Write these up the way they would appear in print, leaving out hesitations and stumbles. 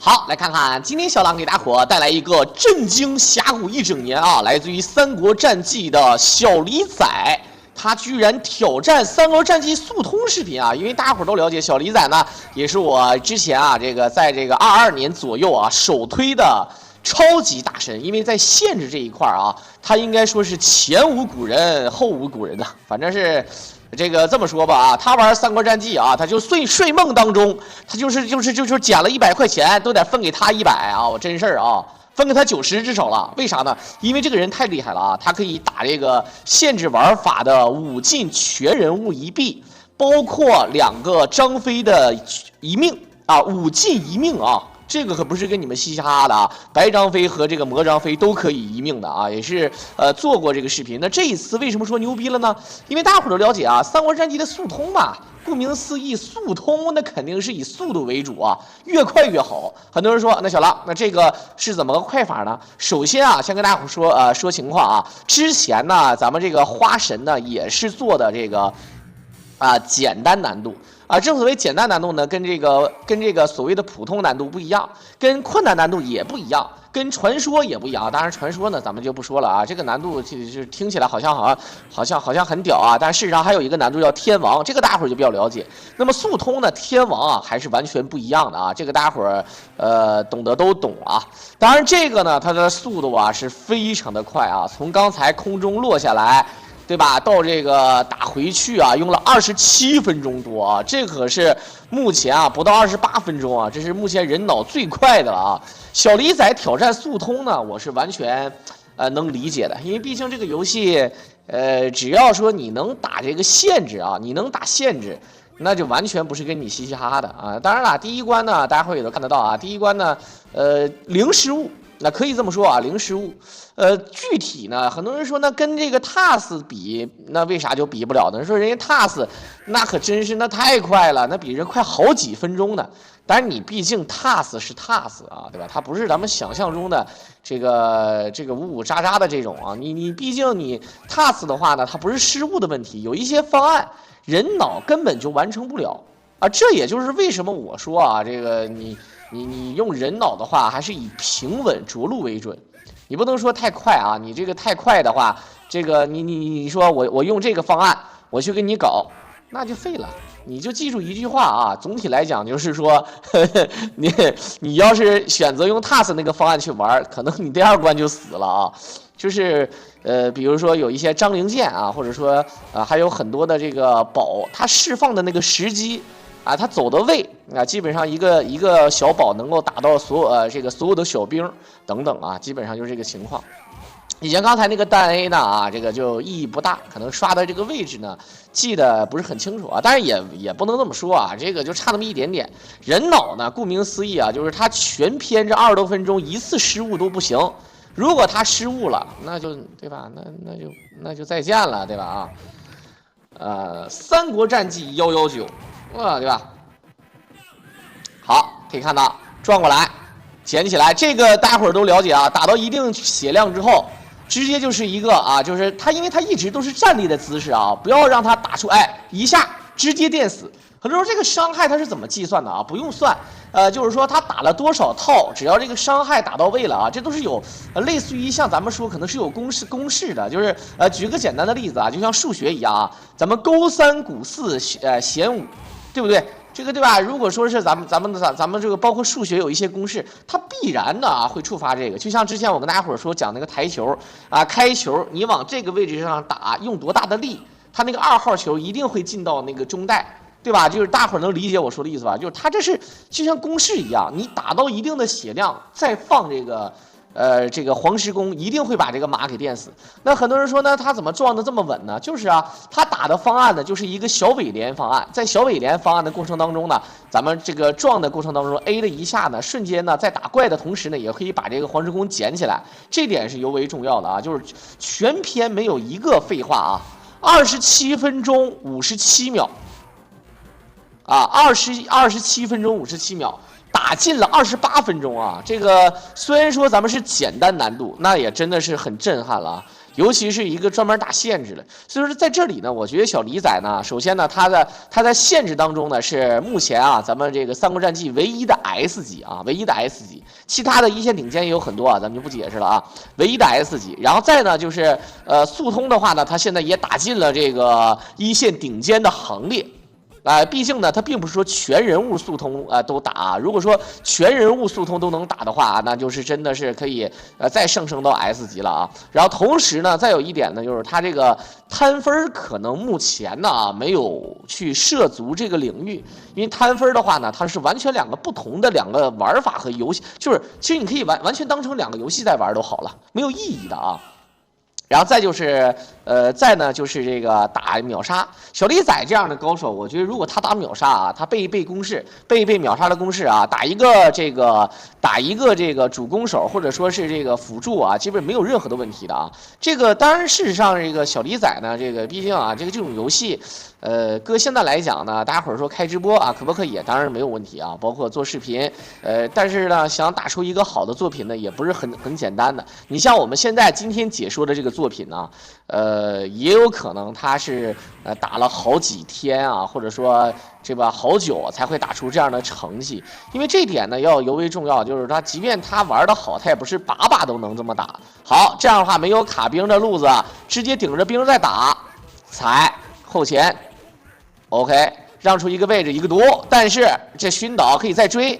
好，来看看今天小狼给大伙带来一个震惊峡谷一整年啊，来自于《三国战记》的小李仔，他居然挑战《三国战记》速通视频啊！因为大家伙都了解，小李仔呢也是我之前啊在这个22年左右啊首推的超级大神，因为在限制这一块啊，他应该说是前无古人后无古人的，反正是。这个这么说吧啊，他玩《三国战记》啊，他就睡梦当中，他就是捡了100块钱，都得分给他100啊！我真事儿啊，分给他90至少了。为啥呢？因为这个人太厉害了啊，他可以打这个限制玩法的5进全人物1币，包括2个张飞的1命啊，5进1命啊。这个可不是跟你们嘻嘻哈哈的啊，白张飞和这个魔张飞都可以1命的啊，也是做过这个视频。那这一次为什么说牛逼了呢？因为大家伙都了解啊，《三国战记》的速通嘛，顾名思义，速通那肯定是以速度为主啊，越快越好。很多人说，那小狼，那这个是怎么个快法呢？首先啊，先跟大家伙说情况啊，之前呢，咱们这个花神呢也是做的这个简单难度。正所谓简单难度呢，跟这个所谓的普通难度不一样，跟困难难度也不一样，跟传说也不一样。当然，传说呢咱们就不说了啊，这个难度就是听起来好像很屌啊，但事实上还有一个难度叫天王，这个大伙儿就比较了解。那么速通呢，天王啊还是完全不一样的啊，这个大伙儿懂得都懂啊。当然这个呢，它的速度啊是非常的快啊，从刚才空中落下来。对吧？到这个打回去啊，用了27分钟多啊，这可是目前啊不到28分钟啊，这是目前人脑最快的了啊。小李仔挑战速通呢，我是完全能理解的，因为毕竟这个游戏只要说你能打这个限制啊，你能打限制，那就完全不是跟你嘻嘻哈哈的啊。当然了，第一关呢，大家伙也都看得到啊，第一关呢零失误。那可以这么说啊，零失误。具体呢，很多人说那跟这个 TAS 比，那为啥就比不了呢？说人家 TAS 那可真是那太快了，那比人快好几分钟呢。但是你毕竟 TAS 是 TAS 啊，对吧？它不是咱们想象中的这个呜呜喳喳的这种啊。你毕竟你 TAS 的话呢，它不是失误的问题，有一些方案人脑根本就完成不了啊。这也就是为什么我说啊，这个你用人脑的话，还是以平稳着陆为准，你不能说太快啊！你这个太快的话，这个你说我用这个方案我去跟你搞，那就废了。你就记住一句话啊，总体来讲就是说，你要是选择用 TAS 那个方案去玩，可能你第2关就死了啊。就是比如说有一些张灵剑啊，或者说还有很多的这个宝，它释放的那个时机。啊，他走的位啊，基本上一个小宝能够打到所有的小兵等等啊，基本上就是这个情况。以前刚才那个弹 A 呢啊，这个就意义不大，可能刷的这个位置呢记得不是很清楚啊，但是也不能这么说啊，这个就差那么一点点。人脑呢，顾名思义啊，就是他全篇这20多分钟一次失误都不行，如果他失误了，那就对吧？那就再见了，对吧？啊，三国战记119。对吧？好，可以看到转过来，捡起来，这个大家伙儿都了解啊。打到一定血量之后，直接就是一个啊，就是他，因为他一直都是站立的姿势啊，不要让他打出一下直接电死。很多人说这个伤害他是怎么计算的啊？不用算，就是说他打了多少套，只要这个伤害打到位了啊，这都是有类似于像咱们说可能是有公式的，就是举个简单的例子啊，就像数学一样啊，咱们勾3股4弦5。对不对？这个对吧？如果说是咱们这个包括数学有一些公式，它必然的啊会触发这个。就像之前我跟大家伙说讲那个台球啊，开球你往这个位置上打，用多大的力，它那个2号球一定会进到那个中袋，对吧？就是大伙能理解我说的意思吧？就是它这是就像公式一样，你打到一定的血量，再放这个黄石公一定会把这个马给电死。那很多人说呢，他怎么撞得这么稳呢？就是啊，他打的方案呢，就是一个小尾连方案。在小尾连方案的过程当中呢，咱们这个撞的过程当中 ，A 的一下呢，瞬间呢，在打怪的同时呢，也可以把这个黄石公捡起来。这点是尤为重要的啊，就是全篇没有一个废话啊，27分钟57秒啊，27分钟57秒。打进了28分钟啊！这个虽然说咱们是简单难度，那也真的是很震撼了啊。尤其是一个专门打限制的。所以说在这里呢，我觉得小李仔呢，首先呢，他在限制当中呢是目前啊咱们这个三国战记唯一的 S 级啊，唯一的 S 级，其他的一线顶尖也有很多啊，咱们就不解释了啊，唯一的 S 级。然后再呢就是速通的话呢，他现在也打进了这个一线顶尖的行列。毕竟呢，它并不是说全人物速通都打。如果说全人物速通都能打的话，那就是真的是可以再上升到 S 级了啊。然后同时呢，再有一点呢，就是它这个摊分可能目前呢没有去涉足这个领域，因为摊分的话呢，它是完全两个不同的两个玩法和游戏，就是其实你可以完全当成两个游戏在玩都好了，没有意义的啊。然后再就是，再呢就是这个打秒杀小李仔这样的高手，我觉得如果他打秒杀啊，他背一背公式，背一背秒杀的公式啊，打一个这个主攻手或者说是这个辅助啊，基本没有任何的问题的啊。这个当然事实上这个小李仔呢，这个毕竟啊这种游戏。搁现在来讲呢，大家伙儿说开直播啊，可不可以？当然没有问题啊，包括做视频。但是呢，想打出一个好的作品呢，也不是很简单的。你像我们现在今天解说的这个作品呢，也有可能它是打了好几天啊，或者说这吧好久才会打出这样的成绩。因为这点呢要尤为重要，就是他即便他玩的好，他也不是把把都能这么打。好，这样的话没有卡兵的路子，直接顶着兵再打，踩后前。OK， 让出一个位置，一个毒，但是这熏倒可以再追。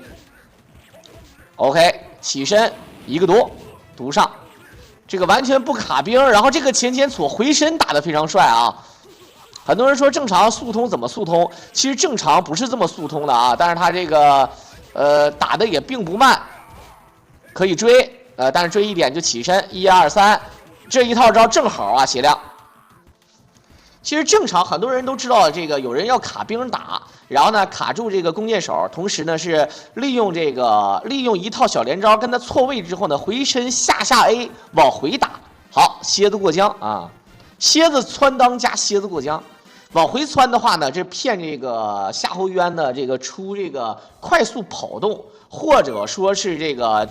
OK， 起身一个毒，毒上，这个完全不卡兵，然后这个前锁回身打得非常帅啊。很多人说正常速通怎么速通？其实正常不是这么速通的啊，但是他这个打的也并不慢，可以追，但是追一点就起身，1、2、3，这一套招正好啊，血量。其实正常，很多人都知道这个有人要卡兵打，然后呢卡住这个弓箭手，同时呢是利用一套小连招跟他错位之后呢回身下 A 往回打。好，蝎子过江啊，蝎子窜裆加蝎子过江，往回窜的话呢，这骗这个夏侯渊的这个出这个快速跑动。或者说是这个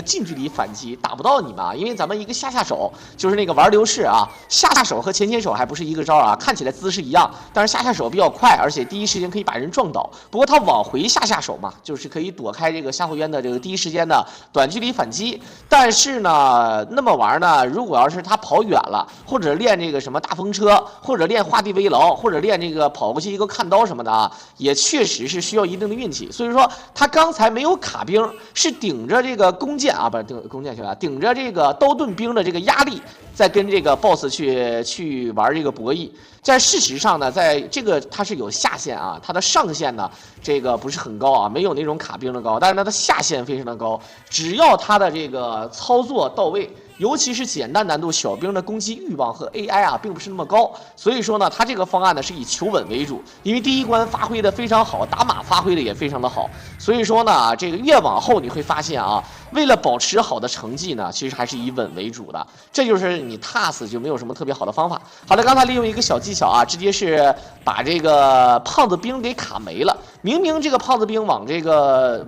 近距离反击打不到你们啊，因为咱们一个下手就是那个玩流士啊，下手和前手还不是一个招啊，看起来姿势一样，但是下手比较快，而且第一时间可以把人撞倒。不过他往回下手嘛，就是可以躲开这个夏侯渊的这个第一时间的短距离反击。但是呢，那么玩呢，如果要是他跑远了，或者练这个什么大风车，或者练画地为牢，或者练这个跑过去一个看刀什么的啊，也确实是需要一定的运气。所以说他刚才没有卡兵，是顶着这个弓箭啊，不是弓箭去了，顶着这个刀盾兵的这个压力，在跟这个 BOSS 去玩这个博弈。在事实上呢，在这个它是有下限啊，它的上限呢这个不是很高啊，没有那种卡兵的高，但是它的下限非常的高，只要它的这个操作到位。尤其是简单难度，小兵的攻击欲望和 AI 啊，并不是那么高，所以说呢，它这个方案呢是以求稳为主，因为第一关发挥的非常好，打马发挥的也非常的好，所以说呢，这个越往后你会发现啊，为了保持好的成绩呢，其实还是以稳为主的，这就是你 TAS 就没有什么特别好的方法。好的，刚才利用一个小技巧啊，直接是把这个胖子兵给卡没了，明明这个胖子兵往这个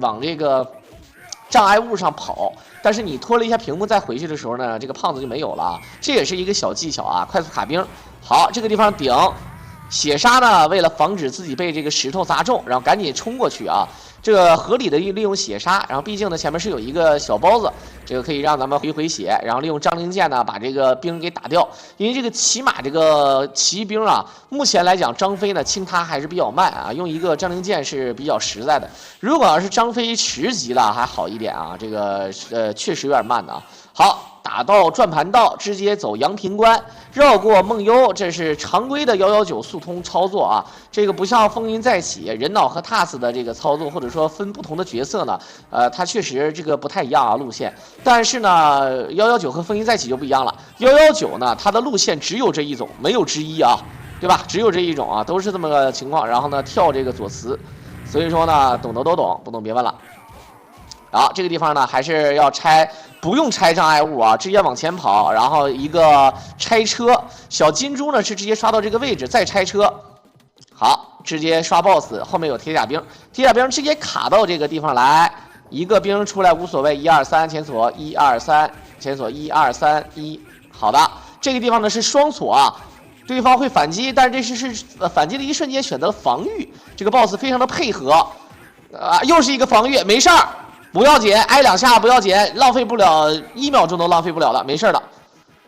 障碍物上跑，但是你拖了一下屏幕再回去的时候呢，这个胖子就没有了啊。这也是一个小技巧啊，快速卡兵。好，这个地方顶血杀呢，为了防止自己被这个石头砸中，然后赶紧冲过去啊。这个合理的利用血杀，然后毕竟呢前面是有一个小包子，这个可以让咱们回血，然后利用张灵剑呢把这个兵给打掉。因为这个骑马这个骑兵啊，目前来讲张飞呢清他还是比较慢啊，用一个张灵剑是比较实在的。如果要是张飞10级了还好一点啊，这个确实有点慢的啊。好。打到转盘道，直接走阳平关，绕过梦幽，这是常规的119速通操作啊。这个不像风云再起、人脑和 TAS 的这个操作，或者说分不同的角色呢，它确实这个不太一样啊路线。但是呢，119和风云再起就不一样了。119呢，它的路线只有这一种，没有之一啊，对吧？只有这一种啊，都是这么个情况。然后呢，跳这个左慈，所以说呢，懂的都懂，不懂别问了。好，这个地方呢还是要拆，不用拆障碍物啊，直接往前跑，然后一个拆车，小金猪呢是直接刷到这个位置再拆车，好，直接刷 BOSS， 后面有铁甲兵，铁甲兵直接卡到这个地方来，一个兵出来无所谓，1、2、3前锁，1、2、3前锁，1、2、3、1，好的，这个地方呢是双锁啊，对方会反击，但是这是反击的一瞬间选择了防御，这个 boss 非常的配合，又是一个防御，没事儿，不要紧，挨2下不要紧，浪费不了1秒钟都浪费不了了，没事的。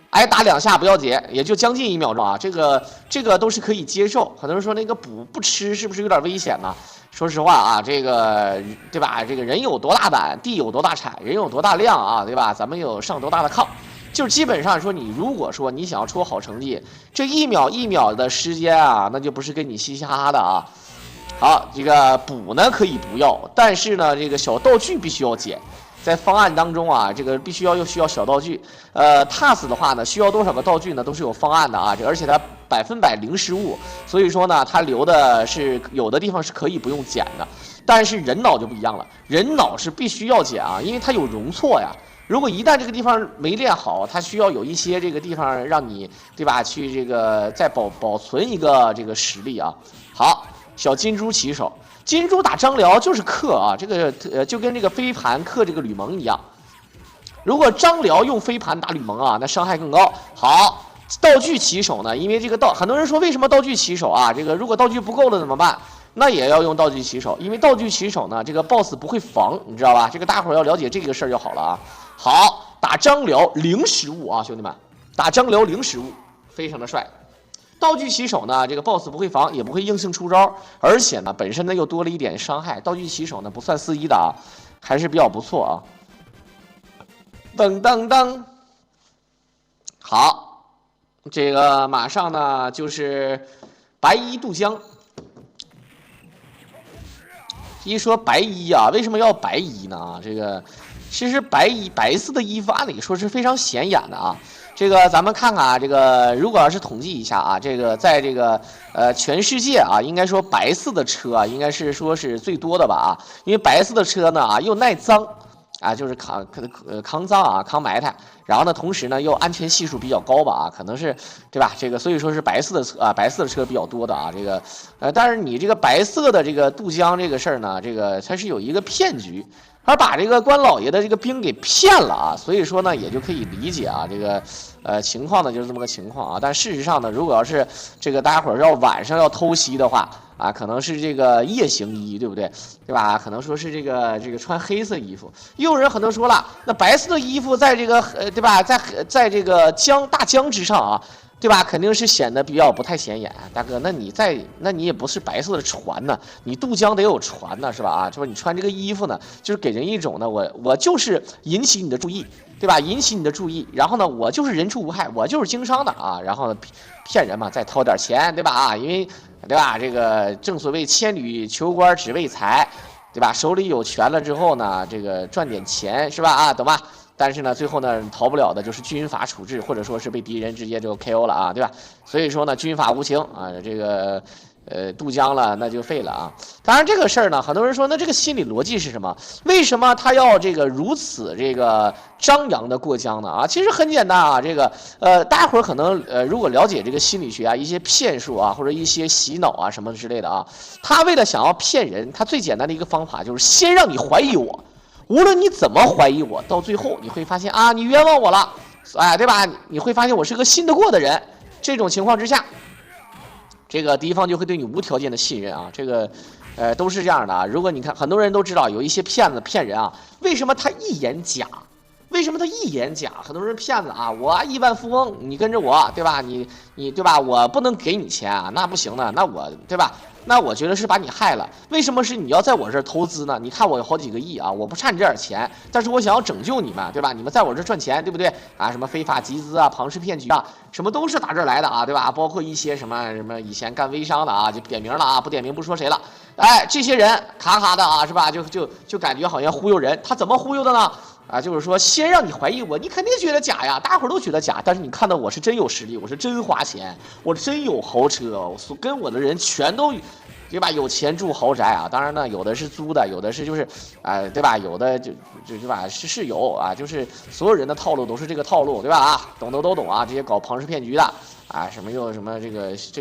挨打2下不要紧，也就将近1秒钟啊，这个都是可以接受。很多人说那个补不吃是不是有点危险呢？说实话啊，这个对吧？这个人有多大胆，地有多大产，人有多大量啊，对吧？咱们有上多大的炕，就是基本上说你如果说你想要出好成绩，这1秒1秒的时间啊，那就不是跟你嘻嘻哈哈的啊。好，这个补呢可以不要，但是呢这个小道具必须要捡。在方案当中啊，这个必须要需要小道具。TAS 的话呢，需要多少个道具呢？都是有方案的啊。而且它100%零失误，所以说呢，它留的是有的地方是可以不用捡的。但是人脑就不一样了，人脑是必须要捡啊，因为它有容错呀。如果一旦这个地方没练好，它需要有一些这个地方让你对吧，去这个再保存一个这个实力啊。好，小金猪起手。金猪打张辽就是克啊，这个就跟这个飞盘克这个吕蒙一样。如果张辽用飞盘打吕蒙啊，那伤害更高。好，道具起手呢，因为这个很多人说为什么道具起手啊？这个如果道具不够了怎么办？那也要用道具起手，因为道具起手呢，这个 boss 不会防，你知道吧？这个大伙儿要了解这个事儿就好了啊。好，打张辽0失误啊，兄弟们，打张辽0失误，非常的帅。道具起手呢，这个 boss 不会防，也不会硬性出招，而且呢，本身呢又多了一点伤害。道具起手呢不算4-1的啊，还是比较不错啊。噔噔噔，好，这个马上呢就是白衣渡江。一说白衣啊，为什么要白衣呢？这个其实白色的衣服按理说是非常显眼的啊。这个咱们看看啊，这个如果要是统计一下啊，这个在这个全世界啊，应该说白色的车啊，应该是说是最多的吧啊，因为白色的车呢啊又耐脏啊，就是抗脏啊，抗埋汰，然后呢同时呢又安全系数比较高吧啊，可能是对吧？这个所以说是白色的车啊，白色的车比较多的啊，这个但是你这个白色的这个渡江这个事儿呢，这个它是有一个骗局。而把这个关老爷的这个兵给骗了啊，所以说呢也就可以理解啊，这个情况呢就是这么个情况啊。但事实上呢，如果要是这个大家伙要晚上要偷袭的话啊，可能是这个夜行衣，对不对？对吧？可能说是这个穿黑色衣服。又有人很多说了，那白色的衣服在这个对吧，在这个大江之上啊。对吧？肯定是显得比较不太显眼，大哥，那你也不是白色的船呢，你渡江得有船呢，是吧？啊，是吧？你穿这个衣服呢，就是给人一种呢，我就是引起你的注意，对吧？引起你的注意，然后呢，我就是人畜无害，我就是经商的啊，然后骗人嘛，再掏点钱，对吧？啊，因为对吧？这个正所谓千里求官只为财，对吧？手里有权了之后呢，这个赚点钱，是吧？啊，懂吧？但是呢，最后呢，逃不了的就是军法处置，或者说是被敌人直接就 KO 了啊，对吧？所以说呢，军法无情啊，这个渡江了那就废了啊。当然这个事儿呢，很多人说那这个心理逻辑是什么？为什么他要这个如此这个张扬的过江呢？啊，其实很简单啊，这个大家伙儿可能如果了解这个心理学啊，一些骗术啊，或者一些洗脑啊什么之类的啊，他为了想要骗人，他最简单的一个方法就是先让你怀疑我。无论你怎么怀疑我，到最后你会发现啊，你冤枉我了，哎，对吧？你会发现我是个信得过的人。这种情况之下，这个敌方就会对你无条件的信任啊。这个，都是这样的啊。如果你看，很多人都知道有一些骗子骗人啊，为什么他一眼假？为什么他一眼假？很多人骗子啊，我亿万富翁，你跟着我，对吧？你对吧？我不能给你钱啊，那不行的，那我对吧？那我觉得是把你害了。为什么是你要在我这儿投资呢？你看我有好几个亿啊，我不差你这点钱，但是我想要拯救你们，对吧？你们在我这儿赚钱，对不对啊？什么非法集资啊、庞氏骗局啊，什么都是打这儿来的啊，对吧？包括一些什么以前干微商的啊，就点名了啊，不点名不说谁了。哎，这些人卡卡的啊，是吧？就感觉好像忽悠人，他怎么忽悠的呢？啊，就是说先让你怀疑我，你肯定觉得假呀，大伙儿都觉得假，但是你看到我是真有实力，我是真花钱，我真有豪车，跟我的人全都，对吧？有钱住豪宅啊，当然呢，有的是租的，有的是就是，对吧？有的就对吧？是有啊，就是所有人的套路都是这个套路，对吧？啊，懂的都懂啊，这些搞庞氏骗局的啊，什么又什么这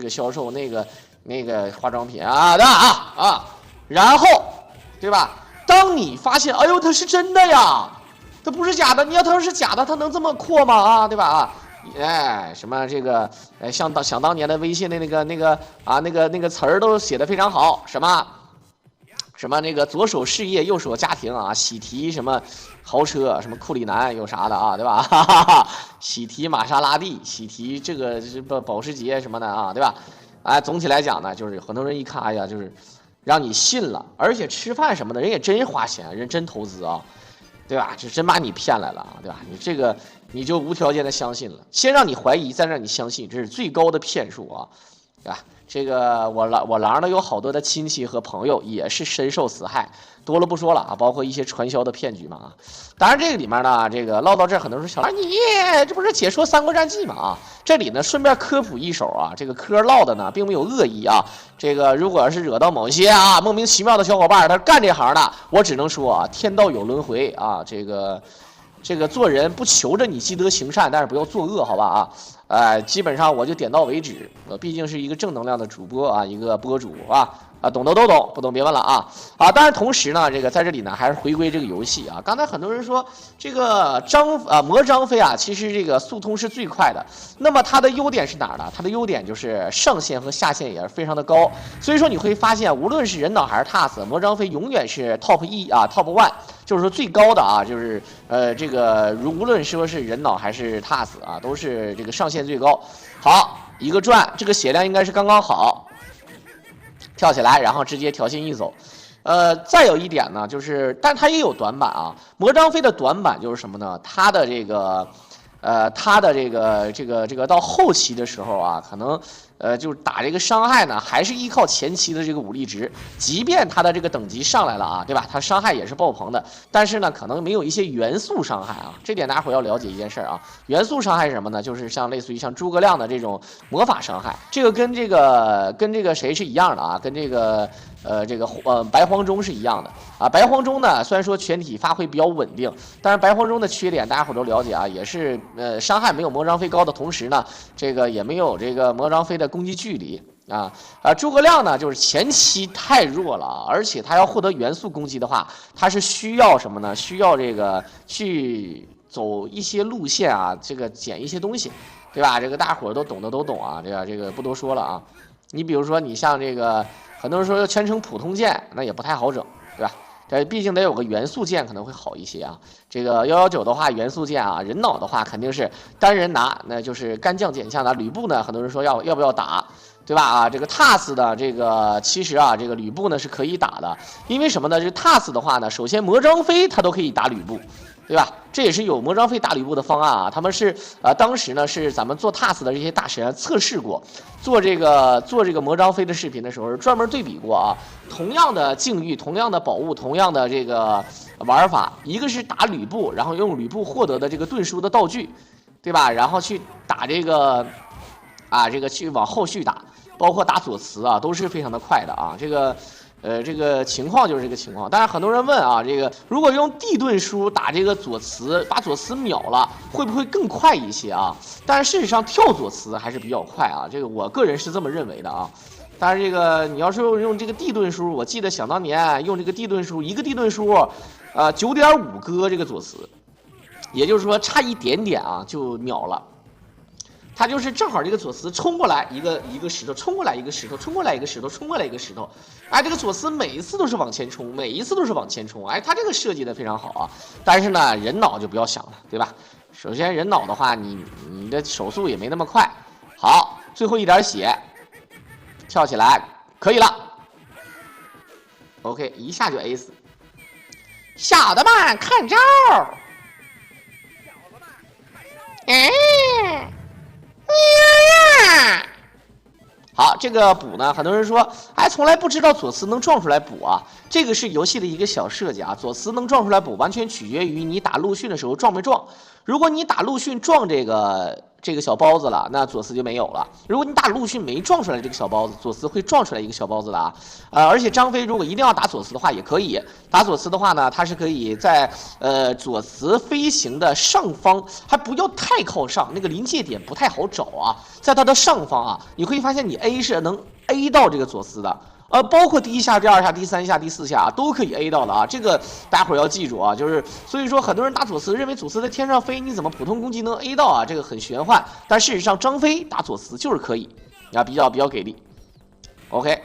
个销售那个化妆品啊的啊，然后，对吧？当你发现，哎呦，它是真的呀。它不是假的，你要它要是假的，它能这么阔吗？啊，对吧？啊，哎，什么这个，想当年的微信的那个词儿都写的非常好，什么那个左手事业右手家庭啊，喜提什么豪车，什么库里南有啥的啊，对吧？哈哈哈，喜提玛莎拉蒂，喜提这个保时捷什么的啊，对吧？哎，总体来讲呢，就是很多人一看，哎呀，就是让你信了，而且吃饭什么的，人也真花钱，人真投资啊。对吧？这真把你骗来了啊，对吧？你这个你就无条件的相信了，先让你怀疑，再让你相信，这是最高的骗术啊，对吧？这个我狼呢有好多的亲戚和朋友也是深受此害，多了不说了啊，包括一些传销的骗局嘛啊。当然这个里面呢，这个唠到这，很多人说小狼你这不是解说《三国战记》嘛啊？这里呢顺便科普一手啊，这个嗑唠的呢并没有恶意啊。这个如果要是惹到某些啊莫名其妙的小伙伴，他干这行的，我只能说啊，天道有轮回啊，这个做人不求着你积德行善，但是不要作恶，好吧啊？基本上我就点到为止，我毕竟是一个正能量的主播啊，一个播主啊。懂的都懂，不懂别问了啊！当然同时呢，这个在这里呢，还是回归这个游戏啊。刚才很多人说这个魔张飞啊，其实这个速通是最快的。那么它的优点是哪儿呢？它的优点就是上限和下限也是非常的高。所以说你会发现，无论是人脑还是 TAS， 魔张飞永远是 top 1啊 ，top 1，就是说最高的啊，就是这个无论说是人脑还是 TAS 啊，都是这个上限最高。好，一个转，这个血量应该是刚刚好。跳起来，然后直接条线一走，再有一点呢，就是，但它也有短板啊。魔张飞的短板就是什么呢？它的这个，到后期的时候啊，可能，就是打这个伤害呢，还是依靠前期的这个武力值。即便它的这个等级上来了啊，对吧？它伤害也是爆棚的，但是呢，可能没有一些元素伤害啊。这点大家伙要了解一件事啊，元素伤害是什么呢？就是像类似于像诸葛亮的这种魔法伤害，这个跟这个谁是一样的啊？跟这个。白黄忠是一样的啊。白黄忠呢，虽然说全体发挥比较稳定，但是白黄忠的缺点大家伙都了解啊，也是伤害没有魔张飞高的同时呢，这个也没有这个魔张飞的攻击距离啊。诸葛亮呢，就是前期太弱了，而且他要获得元素攻击的话，他是需要什么呢？需要这个去走一些路线啊，这个捡一些东西，对吧？这个大伙都懂的都懂啊，这个不多说了啊。你比如说，你像这个。很多人说要全程普通剑，那也不太好整，对吧？这毕竟得有个元素剑可能会好一些啊。这个119的话，元素剑啊，人脑的话肯定是单人拿，那就是干将减项的。吕布呢，很多人说要不要打，对吧？啊，这个 TAS 的这个其实啊，这个吕布呢是可以打的，因为什么呢？这 TAS 的话呢，首先魔张飞他都可以打吕布。对吧？这也是有魔张飞打吕布的方案啊。他们是当时呢是咱们做 TAS 的这些大神测试过，做这个魔张飞的视频的时候，专门对比过啊。同样的境遇，同样的宝物，同样的这个玩法，一个是打吕布，然后用吕布获得的这个盾书的道具，对吧？然后去打这个去往后续打，包括打左慈啊，都是非常的快的啊。这个情况就是这个情况，但是很多人问啊，这个如果用地盾书打这个左慈，把左慈秒了，会不会更快一些啊？但是事实上跳左慈还是比较快啊，这个我个人是这么认为的啊。但是这个你要是用这个地盾书，我记得想当年用这个地盾书，一个地盾书，9.5割这个左慈，也就是说差一点点啊就秒了。他就是正好这个左慈冲过来一个石头，冲过来一个石头，冲过来一个石头，冲过来一个石头，哎，这个左慈每一次都是往前冲，每一次都是往前冲，哎，他这个设计的非常好啊。但是呢，人脑就不要想了，对吧？首先人脑的话，你的手速也没那么快。好，最后一点血，跳起来可以了。OK， 一下就 A 死。小的们看招！好，这个补呢，很多人说，哎，从来不知道左慈能撞出来补啊。这个是游戏的一个小设计啊。左慈能撞出来补，完全取决于你打陆逊的时候撞没撞。如果你打陆逊撞这个小包子了，那左慈就没有了。如果你打陆逊没撞出来这个小包子，左慈会撞出来一个小包子的啊。而且张飞如果一定要打左慈的话，也可以打左慈的话呢，他是可以在左慈飞行的上方，还不要太靠上，那个临界点不太好找啊。在它的上方啊，你会发现你 A 是能 A 到这个左慈的。包括第1下、第2下、第3下、第4下都可以 A 到的啊，这个大伙儿要记住啊，就是所以说很多人打左慈认为左慈在天上飞，你怎么普通攻击能 A 到啊？这个很玄幻，但事实上张飞打左慈就是可以啊，比较给力。OK，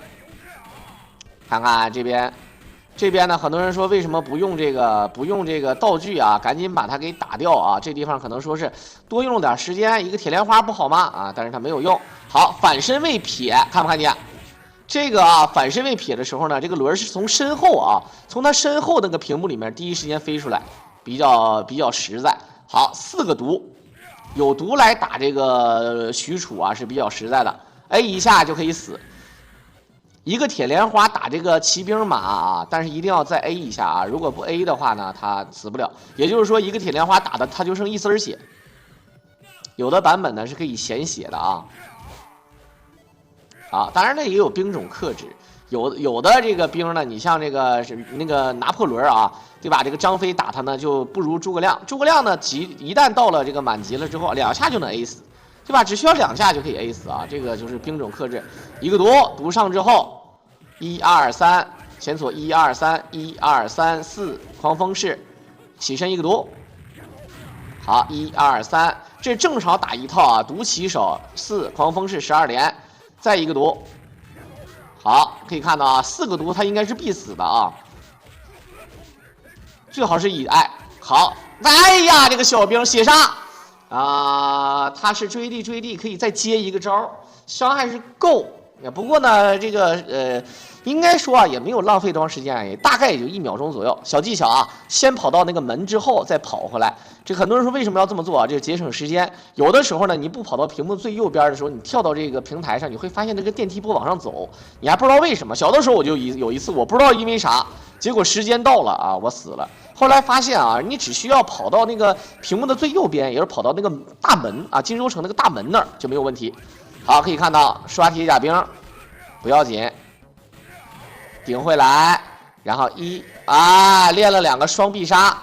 看看这边呢，很多人说为什么不用这个道具啊？赶紧把它给打掉啊！这地方可能说是多用了点时间，一个铁莲花不好吗？啊，但是它没有用。好，反身位撇，看不看见？这个啊，反身位撇的时候呢，这个轮是从身后啊，从它身后那个屏幕里面第一时间飞出来，比较实在。好，4个毒，有毒来打这个许褚啊是比较实在的 ，A 一下就可以死。一个铁莲花打这个骑兵马啊，但是一定要再 A 一下啊，如果不 A 的话呢，他死不了。也就是说，一个铁莲花打的他就剩1丝血。有的版本呢是可以显血的啊。啊，当然呢也有兵种克制，有的这个兵呢，你像这个那个拿破仑啊，对吧？这个张飞打他呢就不如诸葛亮，诸葛亮呢一旦到了这个满级了之后，2下就能 A 死，对吧？只需要2下就可以 A 死啊，这个就是兵种克制。一个毒上之后，1、2、3，前锁1、2、3，1、2、3、4，狂风式，起身一个毒。好，1、2、3，这正常打一套啊，毒起手4，狂风式12连。再一个毒，好，可以看到啊，4个毒它应该是必死的啊，最好是以好，哎呀，这个小兵血杀啊，他是追地可以再接一个招，伤害是够，不过呢，这个应该说啊也没有浪费多长时间，也大概也就1秒钟左右。小技巧啊，先跑到那个门之后再跑回来。这很多人说为什么要这么做啊？这个节省时间。有的时候呢，你不跑到屏幕最右边的时候，你跳到这个平台上，你会发现这个电梯不往上走，你还不知道为什么。小的时候我就有一次，我不知道因为啥，结果时间到了啊，我死了。后来发现啊，你只需要跑到那个屏幕的最右边，也是跑到那个大门啊，金州城那个大门那儿就没有问题。好，可以看到刷铁甲兵不要紧。顶回来，然后练了2个双必杀，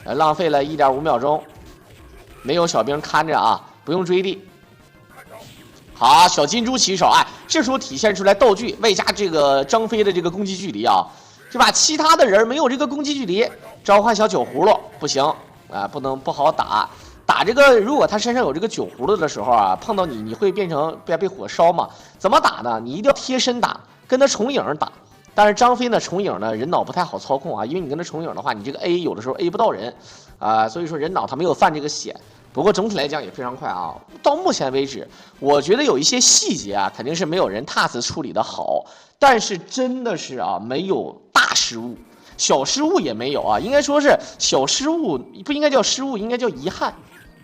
浪费了1.5秒钟，没有小兵看着啊，不用追地。好，小金猪起手，这时候体现出来道具外加这个张飞的这个攻击距离啊，是吧？其他的人没有这个攻击距离，召唤小酒葫芦不行啊，不好打。打这个，如果他身上有这个酒葫芦的时候啊，碰到你会变成被火烧嘛？怎么打呢？你一定要贴身打，跟他重影打。但是张飞呢，重影呢，人脑不太好操控啊，因为你跟他重影的话，你这个 A 有的时候 A 不到人，所以说人脑他没有犯这个险。不过总体来讲也非常快啊。到目前为止，我觉得有一些细节啊，肯定是没有人 TAS 处理的好，但是真的是啊，没有大失误，小失误也没有啊，应该说是小失误，不应该叫失误，应该叫遗憾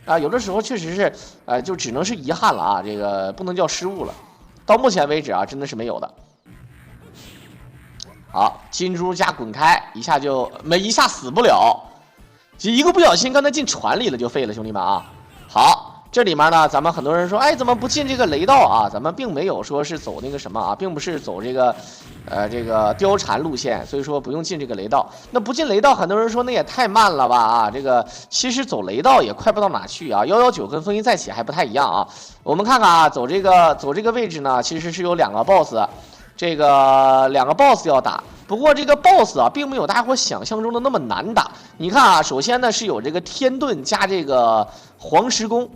啊。有的时候确实是，就只能是遗憾了啊，这个不能叫失误了。到目前为止啊，真的是没有的。好，金猪加滚开，一下死不了，一个不小心刚才进船里了就废了，兄弟们啊！好，这里面呢，咱们很多人说，怎么不进这个雷道啊？咱们并没有说是走那个什么啊，并不是走这个貂蝉路线，所以说不用进这个雷道。那不进雷道，很多人说那也太慢了吧啊！这个其实走雷道也快不到哪去啊，119跟风云再起还不太一样啊。我们看看啊，走这个位置呢，其实是有2个 BOSS。这个2个 BOSS 要打，不过这个 BOSS 啊，并没有大家伙想象中的那么难打。你看啊，首先呢是有这个天盾加这个黄石弓，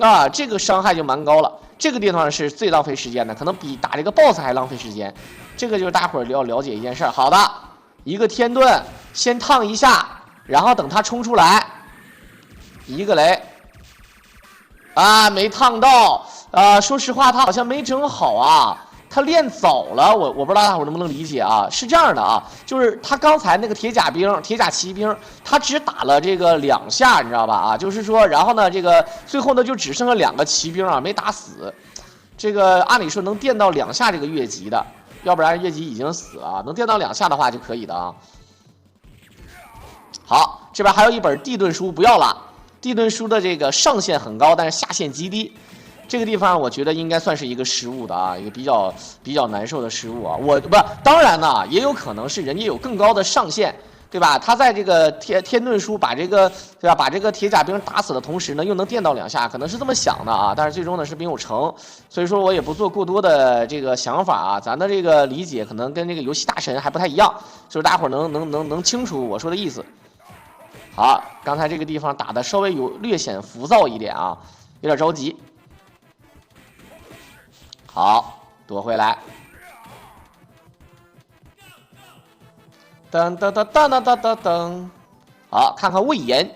啊，这个伤害就蛮高了。这个地方是最浪费时间的，可能比打这个 BOSS 还浪费时间。这个就是大伙儿要了解一件事。好的，一个天盾先烫一下，然后等他冲出来，一个雷，没烫到。说实话，他好像没整好啊。他练早了，我不知道大伙能不能理解啊？是这样的啊，就是他刚才那个铁甲骑兵，他只打了这个2下，你知道吧？啊，就是说，然后呢，这个最后呢就只剩下2个骑兵啊，没打死。这个按理说能电到2下这个越级的，要不然越级已经死了，能电到2下的话就可以的啊。好，这边还有一本地盾书，不要了。地盾书的这个上限很高，但是下限极低。这个地方我觉得应该算是一个失误的啊，一个比较难受的失误啊。当然呢，也有可能是人家有更高的上限，对吧？他在这个天遁书把这个对吧，把这个铁甲兵打死的同时呢，又能电到2下，可能是这么想的啊。但是最终呢是没有成，所以说我也不做过多的这个想法啊。咱的这个理解可能跟这个游戏大神还不太一样，就是大伙儿能清楚我说的意思。好，刚才这个地方打的稍微略显浮躁一点啊，有点着急。好，躲回来。噔噔噔噔噔噔噔噔，好，看看魏延，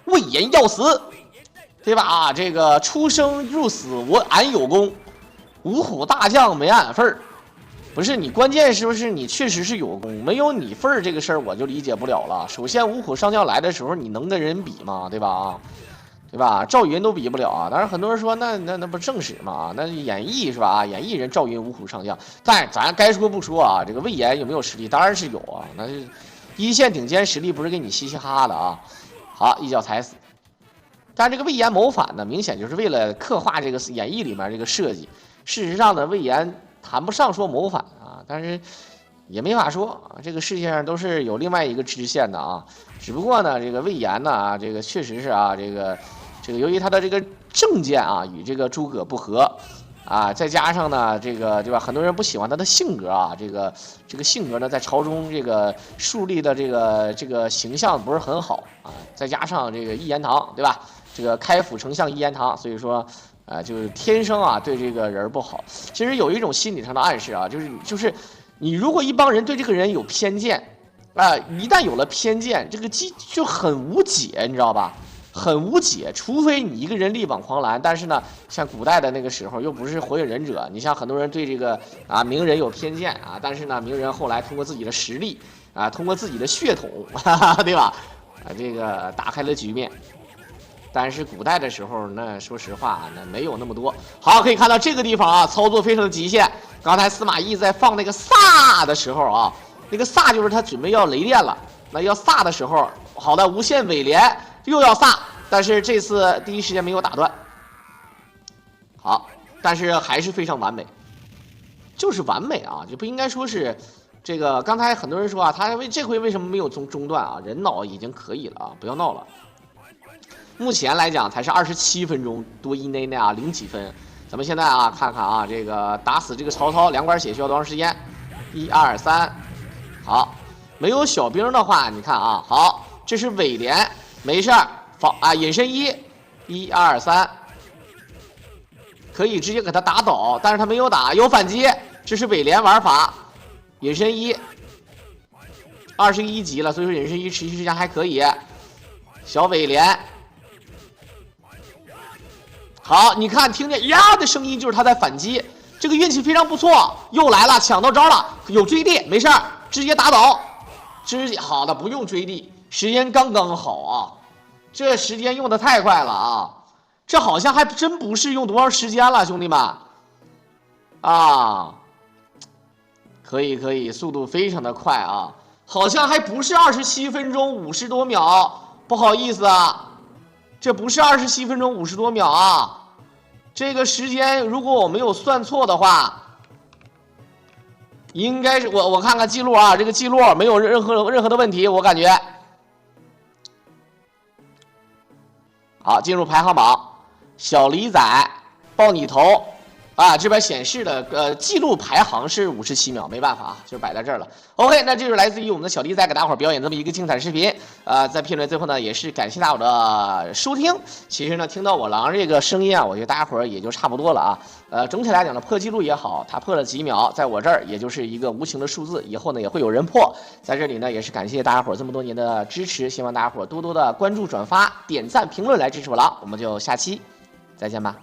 魏延要死，对吧？啊，这个出生入死俺有功，五虎大将没俺份儿。不是你，关键是不是你确实是有功，没有你份儿这个事儿我就理解不了了。首先，五虎上将来的时候，你能跟人比吗？对吧？啊，对吧？赵云都比不了啊。当然，很多人说那不正史吗？那演义是吧？啊，演义人赵云五虎上将，但咱该说不说啊，这个魏延有没有实力？当然是有啊，那是一线顶尖实力，不是给你嘻嘻哈哈的啊。好，一脚踩死。但这个魏延谋反呢，明显就是为了刻画这个演义里面这个设计。事实上呢，魏延谈不上说谋反啊，但是也没法说啊，这个世界上都是有另外一个支线的啊。只不过呢，这个魏延呢，这个确实是啊，这个由于他的这个政见啊与这个诸葛不合啊，再加上呢这个对吧，很多人不喜欢他的性格啊，这个性格呢在朝中这个树立的这个形象不是很好啊，再加上这个一言堂对吧，这个开府丞相一言堂，所以说就是天生啊对这个人不好。其实有一种心理上的暗示啊，就是你如果一帮人对这个人有偏见一旦有了偏见，这个就很无解，你知道吧？很无解，除非你一个人力挽狂澜。但是呢，像古代的那个时候，又不是火影忍者，你像很多人对这个名人有偏见啊，但是呢，名人后来通过自己的实力通过自己的血统，对吧？这个打开了局面。但是古代的时候，那说实话，那没有那么多。好，可以看到这个地方啊，操作非常的极限。刚才司马懿在放那个飒的时候啊，那个飒就是他准备要雷电了。那要飒的时候，好的无限尾连又要飒，但是这次第一时间没有打断。好，但是还是非常完美，就是完美啊，就不应该说是这个。刚才很多人说啊，他这回为什么没有中断啊？人脑已经可以了啊，不要闹了。目前来讲才是27分钟多以内啊，0几分。咱们现在啊，看看啊，这个打死这个曹操2管血需要多长时间？1、2、3，好，没有小兵的话，你看啊，好，这是尾连，没事儿，隐身1、1、2、3，可以直接给他打倒，但是他没有打，有反击，这是尾连玩法，隐身1，21级了，所以说隐身1持续时间还可以，小尾连。好，你看，听见呀的声音，就是他在反击，这个运气非常不错，又来了，抢到招了，有追地，没事儿，直接打倒，好的，不用追地，时间刚刚好啊，这时间用的太快了啊，这好像还真不是用多长时间了，兄弟们，啊，可以，速度非常的快啊，好像还不是27分钟50多秒，不好意思啊。这不是27分钟50多秒啊！这个时间如果我没有算错的话，应该是我看看记录啊，这个记录没有任何的问题，我感觉。好，进入排行榜，小李仔抱你头这边显示的记录排行是57秒，没办法啊，就摆在这儿了。OK， 那这就是来自于我们的小李仔给大伙儿表演这么一个精彩视频。在评论最后呢，也是感谢大伙的收听。其实呢，听到我狼这个声音啊，我觉得大家伙儿也就差不多了啊。总体来讲呢，破记录也好，他破了几秒，在我这儿也就是一个无形的数字，以后呢也会有人破。在这里呢，也是感谢大家伙儿这么多年的支持，希望大家伙儿多多的关注、转发、点赞、评论来支持我狼。我们就下期再见吧。